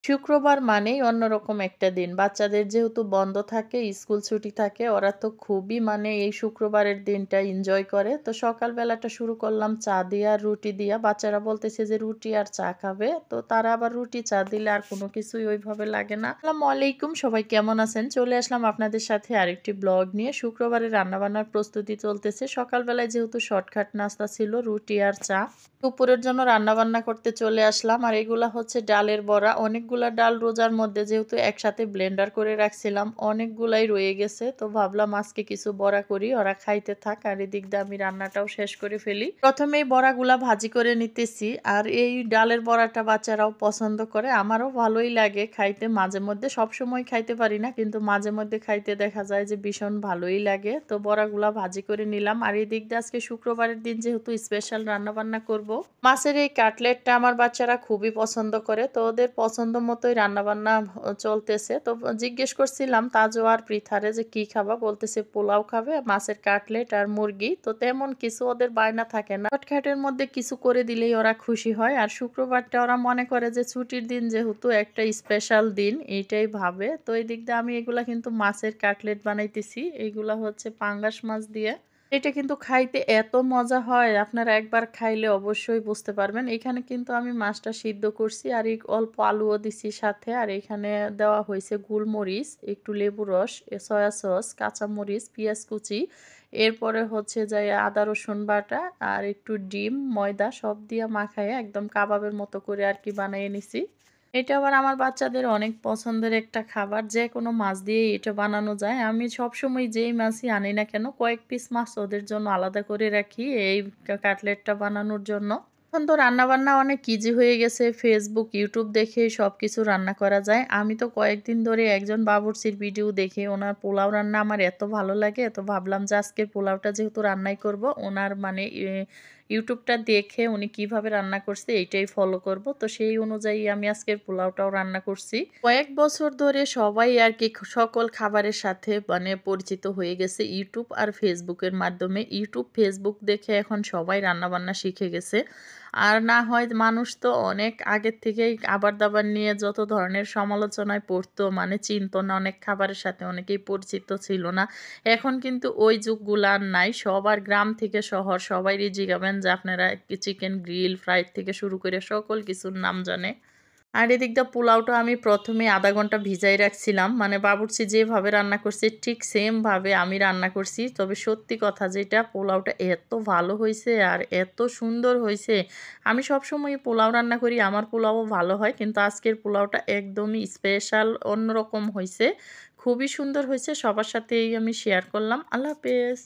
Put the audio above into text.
শুক্রবার মানেই অন্যরকম একটা দিন। বাচ্চাদের যেহেতু বন্ধ থাকে, স্কুল ছুটি থাকে, ওরা তো খুবই মানে এই শুক্রবারের দিনটা এনজয় করে। তো সকাল বেলাটা শুরু করলাম চা দিয়া আর রুটি দিয়া। বাচ্চারা বলতেছে যে রুটি আর চা খাবে। তো তারা আবার রুটি চা দিলে আর কোনো কিছুই ওইভাবে লাগে না। আসসালামু আলাইকুম, সবাই কেমন আছেন? চলে আসলাম আপনাদের সাথে আরেকটি ব্লগ নিয়ে। শুক্রবারের রান্নাবান্নার প্রস্তুতি চলতেছে। সকালবেলায় যেহেতু শর্টকাট নাস্তা ছিল রুটি আর চা। দুপুরের জন্য রান্নাবান্না করতে চলে আসলাম। আর এগুলা হচ্ছে ডালের বড়া। অনেকগুলা ডাল রোজার মধ্যে যেহেতু একসাথে ব্লেন্ডার করে রাখছিলাম, অনেকগুলাই রয়ে গেছে। তো ভাবলাম আজকে কিছু বড়া করি, ওরা খাইতে থাক আর এদিক দিয়ে আমি রান্নাটাও শেষ করে ফেলি। প্রথমেই বড়াগুলা ভাজি করে নিতেছি। আর এই ডালের বড়াটা বাচ্চারাও পছন্দ করে, আমারও ভালোই লাগে খাইতে। মাঝে মধ্যে, সবসময় খাইতে পারি না, কিন্তু মাঝে মধ্যে খাইতে দেখা যায় যে ভীষণ ভালোই লাগে। তো বড়াগুলা ভাজি করে নিলাম। আর এদিক দিয়ে আজকে শুক্রবারের দিন যেহেতু স্পেশাল রান্নাবান্না করব। মাছের এই কাটলেটটা আমার বাচ্চারা খুবই পছন্দ করে। তো ওদের পছন্দ মতোই রান্নাবান্না চলতেছে। তো জিজ্ঞেস করছিলাম তাজও আর পৃথারে যে কি খাবা, বলতেছে পোলাও খাবে, মাছের কাটলেট আর মুরগি। তো তেমন কিছু ওদের বায়না থাকে না, শর্টকাটের মধ্যে কিছু করে দিলেই ওরা খুশি হয়। আর শুক্রবারটা ওরা মনে করে যে ছুটির দিন, যেহেতু একটা স্পেশাল দিন, এইটাই ভাবে। তো এই দিক দিয়ে আমি এগুলা কিন্তু মাছের কাটলেট বানাইতেছি। এইগুলা হচ্ছে পাঙ্গাস মাছ দিয়ে। এটা কিন্তু খাইতে এত মজা হয়, আপনারা একবার খাইলে অবশ্যই বুঝতে পারবেন। এখানে কিন্তু আমি মাছটা সিদ্ধ করছি আর এই অল্প আলুও দিছি সাথে। আর এখানে দেওয়া হয়েছে গোলমরিচ, একটু লেবু রস, সয়া সস, কাঁচামরিচ, পেঁয়াজ কুচি, এরপরে হচ্ছে যে আদা রসুন বাটা আর একটু ডিম, ময়দা সব দিয়ে মাখায় একদম কাবাবের মতো করে আর কি বানিয়ে নিছি। এটা আবার আমার বাচ্চাদের অনেক পছন্দের একটা খাবার। যেকোনো মাছ দিয়েই এটা বানানো যায়। আমি সবসময় যেই মাছই আনি না কেন, কয়েক পিস মাছ ওদের জন্য আলাদা করে রাখি এই কাটলেটটা বানানোর জন্য। এখন তো রান্নাবান্না অনেক ইজি হয়ে গেছে। Facebook, YouTube দেখে সবকিছু রান্না করা যায়। আমি তো কয়েকদিন ধরে একজন বাবুর্চির ভিডিও দেখে ওনার পোলাও রান্না আমার এত ভালো লাগে। তো ভাবলাম যে আজকের পোলাওটা যেহেতু রান্নাই করব, ওনার মানে ইউটিউবটা দেখে উনি কিভাবে রান্না করছে এইটাই ফলো করব। তো সেই অনুযায়ী আমি আজকের পোলাওটাও রান্না করছি। কয়েক বছর ধরে সবাই আর কি সকল খাবারের সাথে মানে পরিচিত হয়ে গেছে ইউটিউব আর ফেসবুকের মাধ্যমে। ইউটিউব, ফেসবুক দেখে এখন সবাই রান্নাবান্না শিখে গেছে। আর না হয় মানুষ তো অনেক আগের থেকেই খাবার দাবার নিয়ে যত ধরনের সমালোচনায় পড়তো, মানে চিনতো না, অনেক খাবারের সাথে অনেকেই পরিচিত ছিল না। এখন কিন্তু ওই যুগগুলো আর নাই। সবার গ্রাম থেকে শহর সবাইরই জিজ্ঞাবেন যে আপনারা চিকেন গ্রিল, ফ্রাইড থেকে শুরু করে সকল কিছুর নাম জানে। আর এদিক দিয়ে পোলাওটা আমি প্রথমে আধা ঘন্টা ভিজাই রাখছিলাম। মানে বাবুর্চি যেভাবে রান্না করছে ঠিক সেম ভাবে আমি রান্না করছি। তবে সত্যি কথা যেটা, পোলাওটা এত ভালো হয়েছে আর এত সুন্দর হয়েছে। আমি সবসময় পোলাও রান্না করি, আমার পোলাও ভালো হয়, কিন্তু আজকের পোলাওটা একদমই স্পেশাল, অন্যরকম হয়েছে। খুবই সুন্দর হয়েছে। সবার সাথেই আমি শেয়ার করলাম। আল্লাহ হাফেজ।